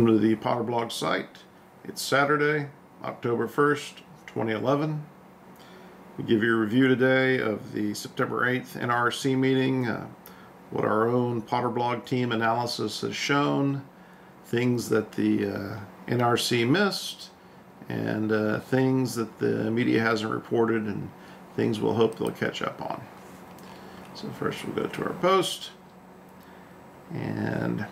To the POTRBLOG site. It's Saturday, October 1st, 2011. We give you a review today of the September 8th NRC meeting, what our own POTRBLOG team analysis has shown, things that the NRC missed, and things that the media hasn't reported, and things we'll hope they'll catch up on. So first we'll go to our post, and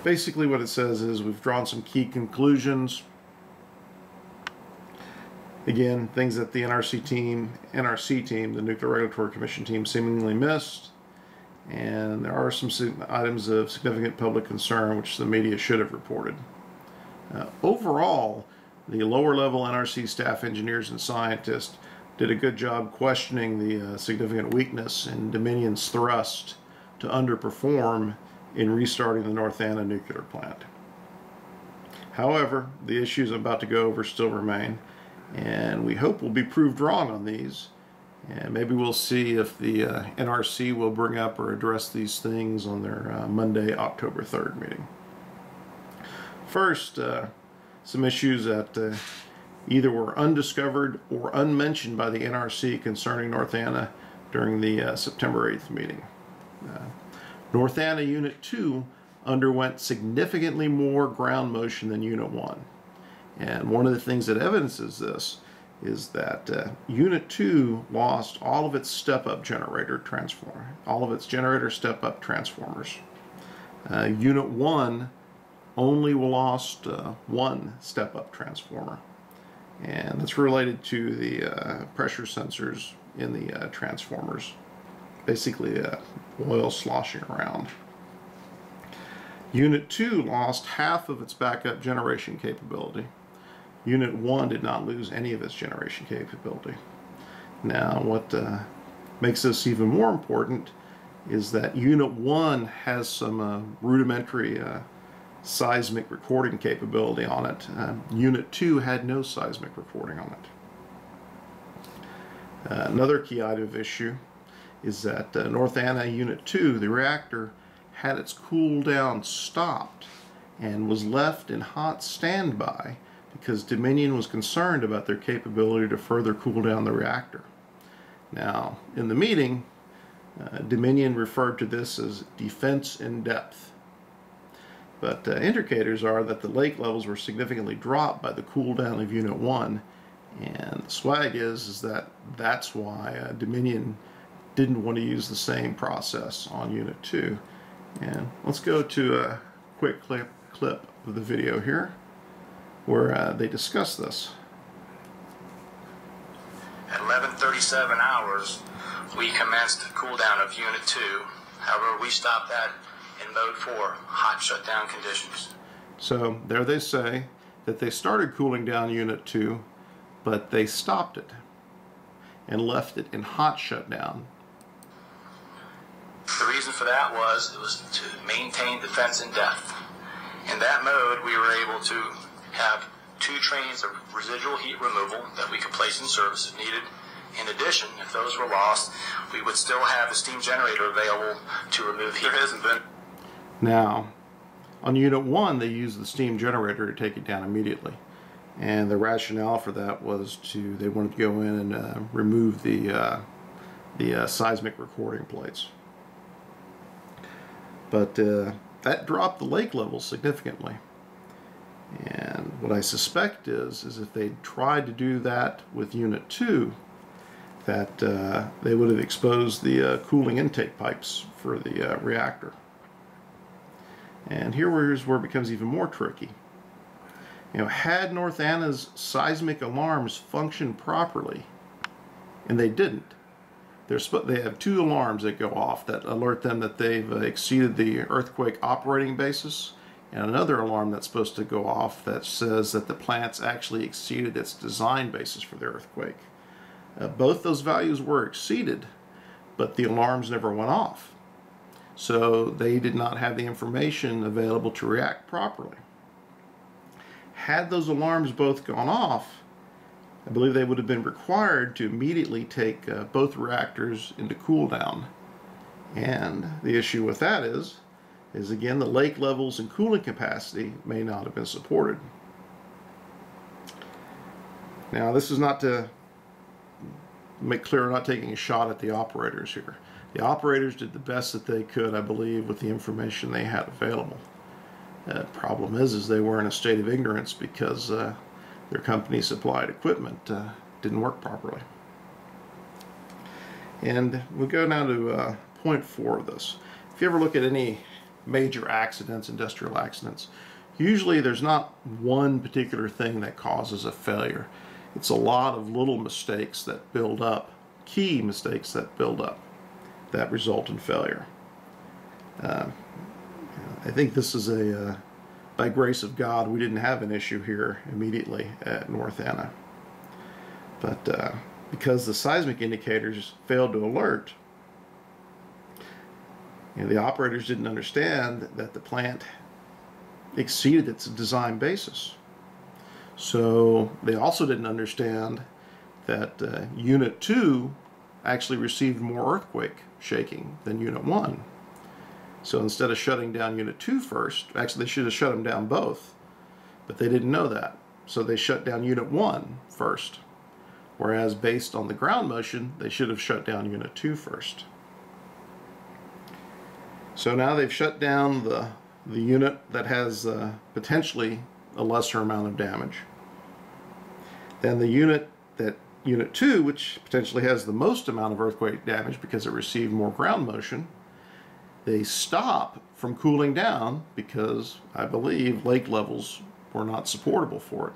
basically what it says is we've drawn some key conclusions. Again, things that the NRC team, the Nuclear Regulatory Commission team, seemingly missed. And there are some items of significant public concern which the media should have reported. Overall, the lower level NRC staff engineers and scientists did a good job questioning the significant weakness in Dominion's thrust to underperform in restarting the North Anna nuclear plant. However, the issues I'm about to go over still remain, and we hope we'll be proved wrong on these, and maybe we'll see if the NRC will bring up or address these things on their Monday, October 3rd meeting. First, some issues that either were undiscovered or unmentioned by the NRC concerning North Anna during the September 8th meeting. North Anna Unit 2 underwent significantly more ground motion than Unit 1. And one of the things that evidences this is that Unit 2 lost all of its step-up generator transformer, all of its generator step-up transformers. Unit 1 only lost one step-up transformer. And that's related to the pressure sensors in the transformers. Basically oil sloshing around. Unit 2 lost half of its backup generation capability. Unit 1 did not lose any of its generation capability. Now what makes this even more important is that Unit 1 has some rudimentary seismic recording capability on it. Unit 2 had no seismic recording on it. Another key item of issue is that North Anna Unit 2, the reactor, had its cool down stopped and was left in hot standby because Dominion was concerned about their capability to further cool down the reactor. Now, in the meeting, Dominion referred to this as defense in depth. But indicators are that the lake levels were significantly dropped by the cool down of Unit 1, and the swag is that that's why Dominion didn't want to use the same process on Unit 2. And let's go to a quick clip of the video here where they discuss this. At 11:37 hours, we commenced the cool down of Unit 2. However, we stopped that in mode 4, hot shutdown conditions. So there they say that they started cooling down Unit 2, but they stopped it and left it in hot shutdown. The reason for that was to maintain defense in depth. In that mode, we were able to have 2 trains of residual heat removal that we could place in service if needed. In addition, if those were lost, we would still have a steam generator available to remove heat. There hasn't been. Now, on Unit 1, they used the steam generator to take it down immediately. And the rationale for that was they wanted to go in and remove the seismic recording plates. But that dropped the lake level significantly. And what I suspect is if they tried to do that with Unit 2, that they would have exposed the cooling intake pipes for the reactor. And here's where it becomes even more tricky. You know, had North Anna's seismic alarms functioned properly, and they didn't, they have 2 alarms that go off that alert them that they've exceeded the earthquake operating basis, and another alarm that's supposed to go off that says that the plant's actually exceeded its design basis for the earthquake. Both those values were exceeded, but the alarms never went off. So they did not have the information available to react properly. Had those alarms both gone off, I believe they would have been required to immediately take both reactors into cool down. And the issue with that is is, again, the lake levels and cooling capacity may not have been supported. Now, this is not to make clear, we're not taking a shot at the operators here. The operators did the best that they could, I believe, with the information they had available. The problem is they were in a state of ignorance because their company supplied equipment didn't work properly. And we'll go now to point 4 of this. If you ever look at any major accidents, industrial accidents, usually there's not one particular thing that causes a failure. It's a lot of little mistakes that build up, key mistakes that build up, that result in failure. I think this is by grace of God, we didn't have an issue here immediately at North Anna. But because the seismic indicators failed to alert, the operators didn't understand that the plant exceeded its design basis. So they also didn't understand that Unit 2 actually received more earthquake shaking than Unit 1. So instead of shutting down Unit 2 first, actually they should have shut them down both, but they didn't know that. So they shut down Unit 1 first, whereas based on the ground motion, they should have shut down Unit 2 first. So now they've shut down the unit that has potentially a lesser amount of damage. Then the Unit 2, which potentially has the most amount of earthquake damage because it received more ground motion, they stop from cooling down because I believe lake levels were not supportable for it.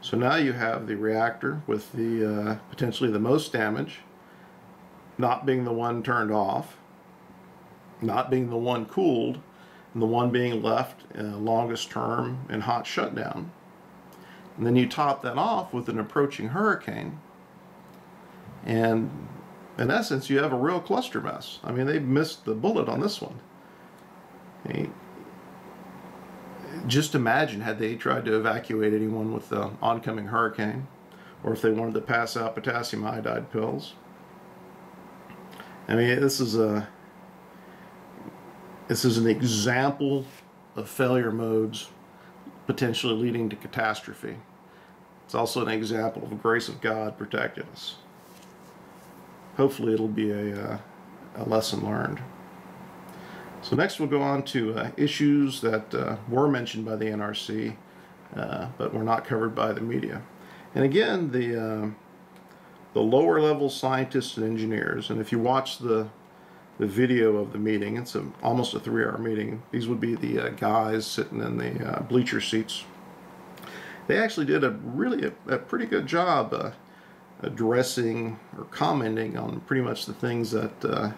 So now you have the reactor with the potentially the most damage not being the one turned off, not being the one cooled, and the one being left longest term in hot shutdown. And then you top that off with an approaching hurricane, and in essence you have a real cluster mess. I mean, they missed the bullet on this one. Just imagine had they tried to evacuate anyone with the oncoming hurricane, or if they wanted to pass out potassium iodide pills. I mean, this is an example of failure modes potentially leading to catastrophe. It's also an example of the grace of God protecting us. Hopefully it'll be a lesson learned. So next we'll go on to issues that were mentioned by the NRC but were not covered by the media. And again, the lower level scientists and engineers, and if you watch the video of the meeting, it's almost a 3-hour meeting. These would be the guys sitting in the bleacher seats. They actually did a pretty good job addressing or commenting on pretty much the things that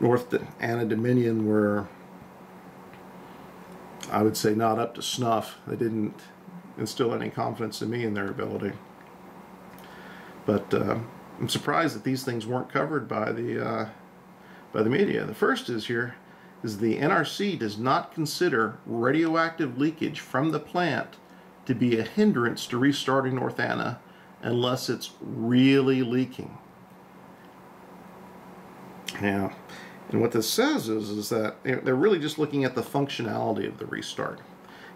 North Anna Dominion were, I would say, not up to snuff. They didn't instill any confidence in me in their ability. But I'm surprised that these things weren't covered by the media. The first is the NRC does not consider radioactive leakage from the plant to be a hindrance to restarting North Anna unless it's really leaking. Now, and what this says is that they're really just looking at the functionality of the restart.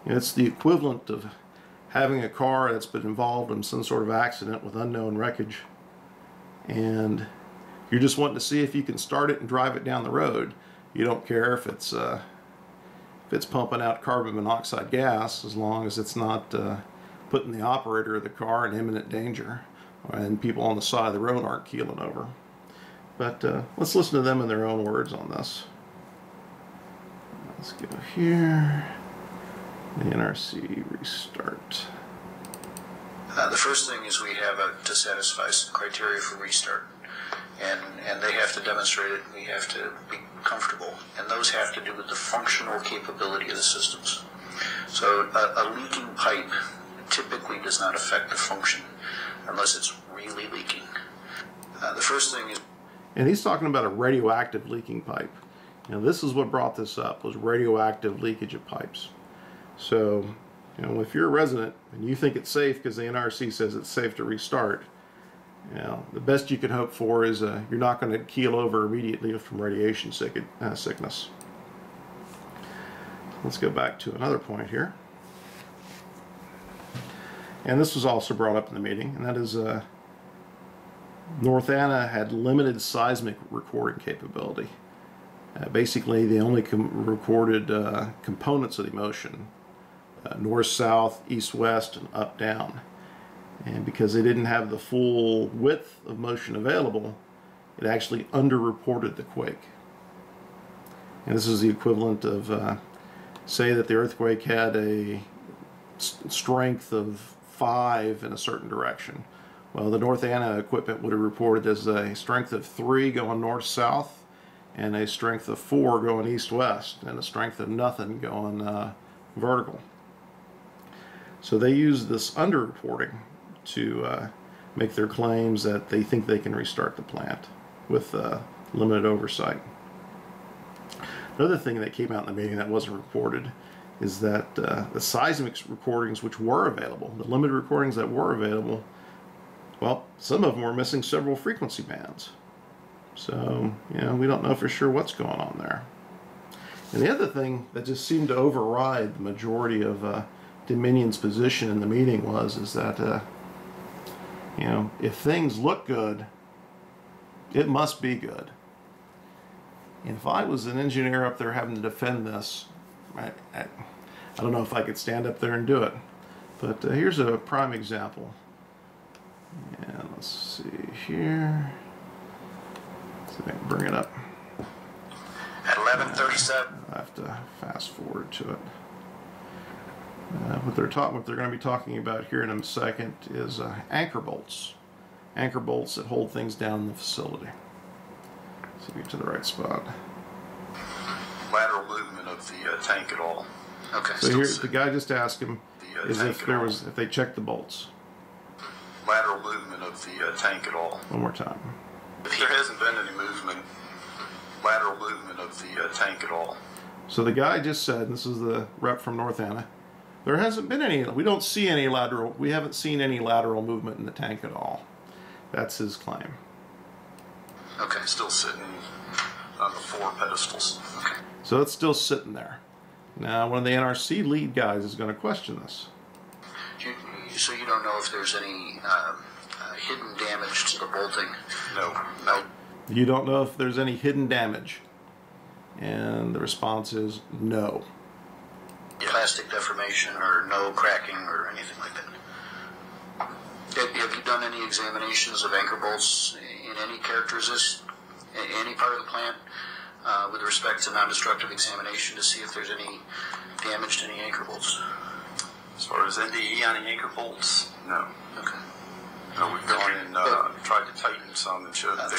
It's the equivalent of having a car that's been involved in some sort of accident with unknown wreckage, and you're just wanting to see if you can start it and drive it down the road. You don't care if it's pumping out carbon monoxide gas, as long as it's not putting the operator of the car in imminent danger, and people on the side of the road aren't keeling over. But let's listen to them in their own words on this. Let's go here. The NRC restart. The first thing is we have to satisfy some criteria for restart. And they have to demonstrate it. We have to be comfortable. And those have to do with the functional capability of the systems. So a leaking pipe typically does not affect the function unless it's really leaking. The first thing is... And he's talking about a radioactive leaking pipe. This is what brought this up, was radioactive leakage of pipes. So, if you're a resident and you think it's safe because the NRC says it's safe to restart, the best you can hope for is you're not going to keel over immediately from radiation sickness. let's go back to another point here. And this was also brought up in the meeting, and that is North Anna had limited seismic recording capability. Basically, they only recorded components of the motion, north, south, east, west, and up, down. And because they didn't have the full width of motion available, it actually underreported the quake. And this is the equivalent of, say that the earthquake had a strength of 5 in a certain direction. Well, the North Anna equipment would have reported as a strength of 3 going north-south, and a strength of 4 going east-west, and a strength of nothing going vertical. So they use this underreporting to make their claims that they think they can restart the plant with limited oversight. Another thing that came out in the meeting that wasn't reported is that the seismic recordings which were available, the limited recordings that were available, well, some of them were missing several frequency bands. So, you know, we don't know for sure what's going on there. And the other thing that just seemed to override the majority of Dominion's position in the meeting is that, you know, if things look good, it must be good. And if I was an engineer up there having to defend this, I don't know if I could stand up there and do it. But here's a prime example. And let's see here. See if I can bring it up. At 11:37. I have to fast forward to it. What they're going to be talking about here in a second is anchor bolts. Anchor bolts that hold things down in the facility. So get to the right spot. Lateral movement of the tank at all. Okay. So here, the guy just asked him is if they checked the bolts. Lateral movement of the tank at all. One more time. If there hasn't been any movement, lateral movement of the tank at all. So the guy just said, and this is the rep from North Anna, there hasn't been any, we haven't seen any lateral movement in the tank at all. That's his claim. Okay, still sitting on the 4 pedestals. Okay. So it's still sitting there. Now, one of the NRC lead guys is going to question this. So you don't know if there's any hidden damage to the bolting? No. You don't know if there's any hidden damage? And the response is no. Plastic deformation or no cracking or anything like that? Have you done any examinations of anchor bolts in any characteristics, any part of the plant, with respect to non-destructive examination to see if there's any damage to any anchor bolts? As far as NDE on the anchor bolts, no. Okay. No, we've gone and tried to tighten some and showed that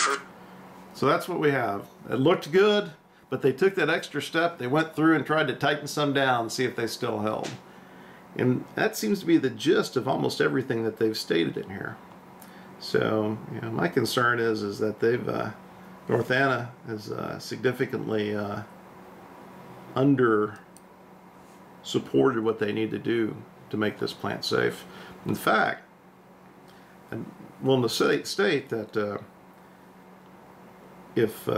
So that's what we have. It looked good, but they took that extra step. They went through and tried to tighten some down and see if they still held. And that seems to be the gist of almost everything that they've stated in here. So, you know, my concern is that they've North Anna has significantly under supported what they need to do to make this plant safe. In fact, I'm willing to state that if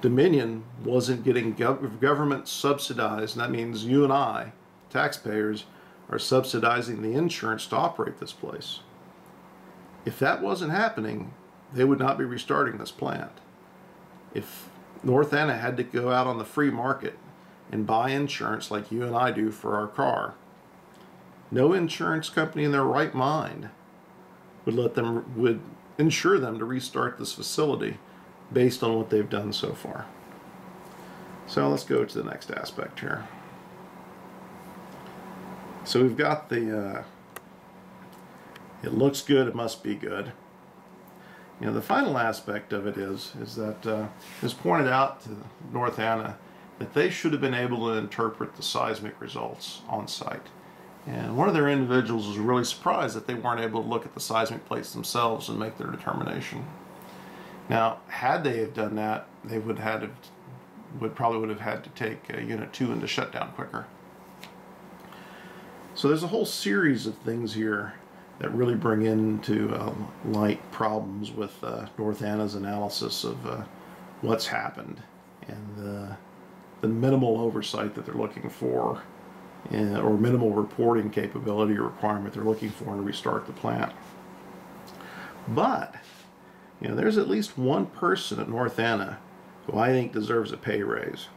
Dominion wasn't getting government subsidized, and that means you and I, taxpayers, are subsidizing the insurance to operate this place. If that wasn't happening, they would not be restarting this plant. If North Anna had to go out on the free market and buy insurance like you and I do for our car, no insurance company in their right mind would insure them to restart this facility based on what they've done so far. So let's go to the next aspect here. So we've got the it looks good, it must be good. You know, the final aspect of it is that it's pointed out to North Anna that they should have been able to interpret the seismic results on site. And one of their individuals was really surprised that they weren't able to look at the seismic plates themselves and make their determination. Now, had they have done that, they would probably have had to take Unit 2 into shutdown quicker. So there's a whole series of things here that really bring into light problems with North Anna's analysis of what's happened and the minimal oversight that they're looking for, or minimal reporting capability or requirement they're looking for to restart the plant. But, you know, there's at least one person at North Anna who I think deserves a pay raise.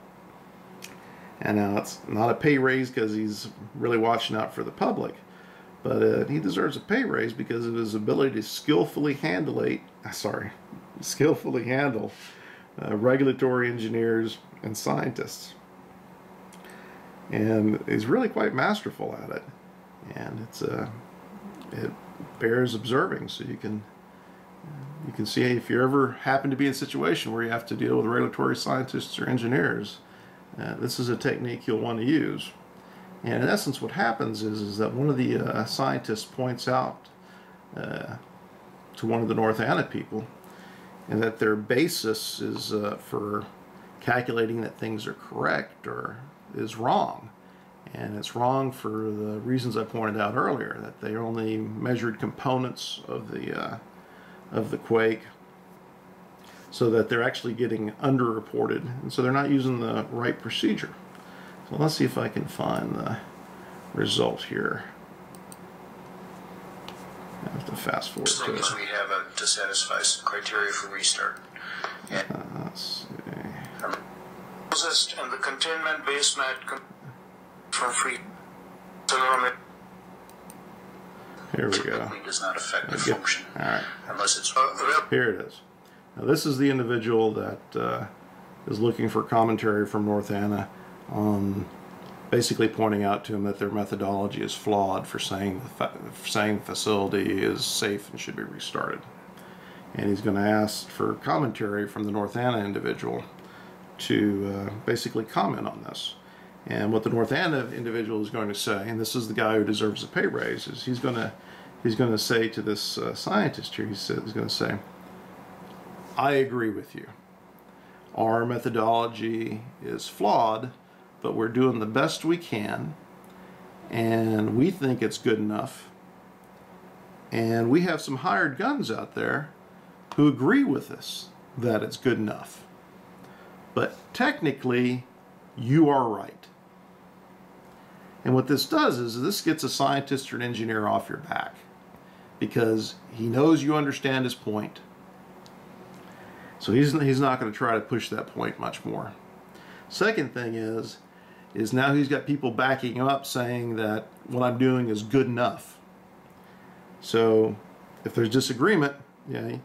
And now it's not a pay raise because he's really watching out for the public, but he deserves a pay raise because of his ability to skillfully handle regulatory engineers and scientists. And he's really quite masterful at it, and it bears observing. So you can see, if you ever happen to be in a situation where you have to deal with regulatory scientists or engineers, this is a technique you'll want to use. And in essence, what happens is that one of the scientists points out to one of the North Anna people, and that their basis is for calculating that things are correct or is wrong. And it's wrong for the reasons I pointed out earlier, that they only measured components of the quake, so that they're actually getting underreported, and so they're not using the right procedure. So let's see if I can find the result here. I have to fast forward to it. We have to satisfy criteria for restart. Let's see. Closest and the containment base mat from free. Here we go. Does not affect the function. All right. Unless it's here it is. Now this is the individual that is looking for commentary from North Anna on basically pointing out to him that their methodology is flawed for saying the facility is safe and should be restarted. And he's going to ask for commentary from the North Anna individual to basically comment on this. And what the North Anna individual is going to say, and this is the guy who deserves a pay raise, is he's going to say to this scientist here, he's going to say, I agree with you. Our methodology is flawed, but we're doing the best we can, and we think it's good enough. And we have some hired guns out there who agree with us that it's good enough. But technically, you are right. And what this does is this gets a scientist or an engineer off your back, because he knows you understand his point. So he's not going to try to push that point much more. Second thing is now he's got people backing him up saying that what I'm doing is good enough. So if there's disagreement, yeah,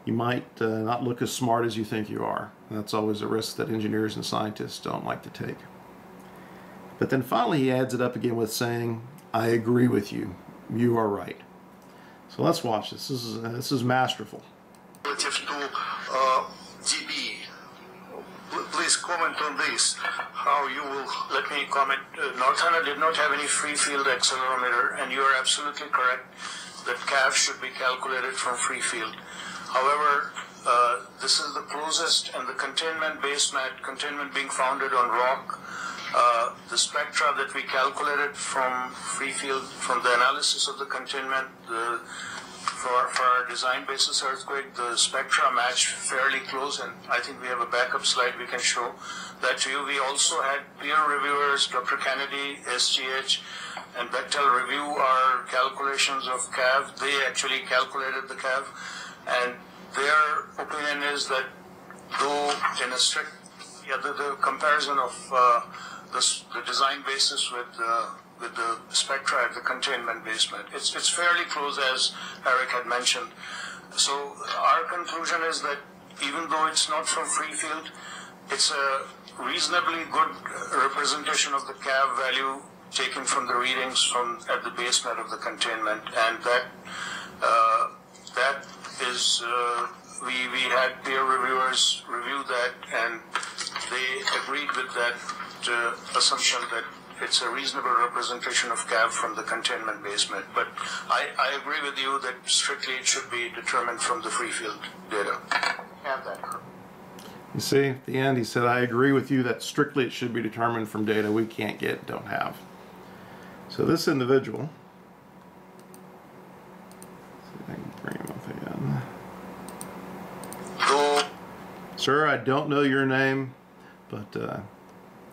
you might not look as smart as you think you are. And that's always a risk that engineers and scientists don't like to take. But then finally he adds it up again with saying, I agree with you. You are right. So let's watch this. This is masterful. Relative to DB, please comment on this. How you will let me comment. North Anna did not have any free field accelerometer, and you are absolutely correct that CAV should be calculated from free field. However, this is the closest, and the containment base mat, containment being founded on rock. The spectra that we calculated from free field, from the analysis of the containment, for our design basis earthquake, the spectra match fairly close, and I think we have a backup slide we can show that to you. We also had peer reviewers, Dr. Kennedy, SGH, and Bechtel review our calculations of CAV. They actually calculated the CAV, and their opinion is that though in a strict, the comparison of the design basis with the spectra at the containment basement, it's fairly close, as Eric had mentioned. So our conclusion is that even though it's not from free field, it's a reasonably good representation of the CAV value taken from the readings from at the basement of the containment, and that is we had peer reviewers review that, and they agreed with that assumption that it's a reasonable representation of CAV from the containment basement. But I agree with you that strictly it should be determined from the free field data. Have that. You see, at the end he said, I agree with you that strictly it should be determined from data we can't get, don't have. So this individual, see if I can bring him up again. Sir, I don't know your name, but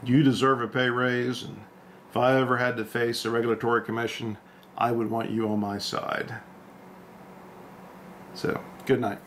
You deserve a pay raise, and if I ever had to face a regulatory commission, I would want you on my side. So, good night.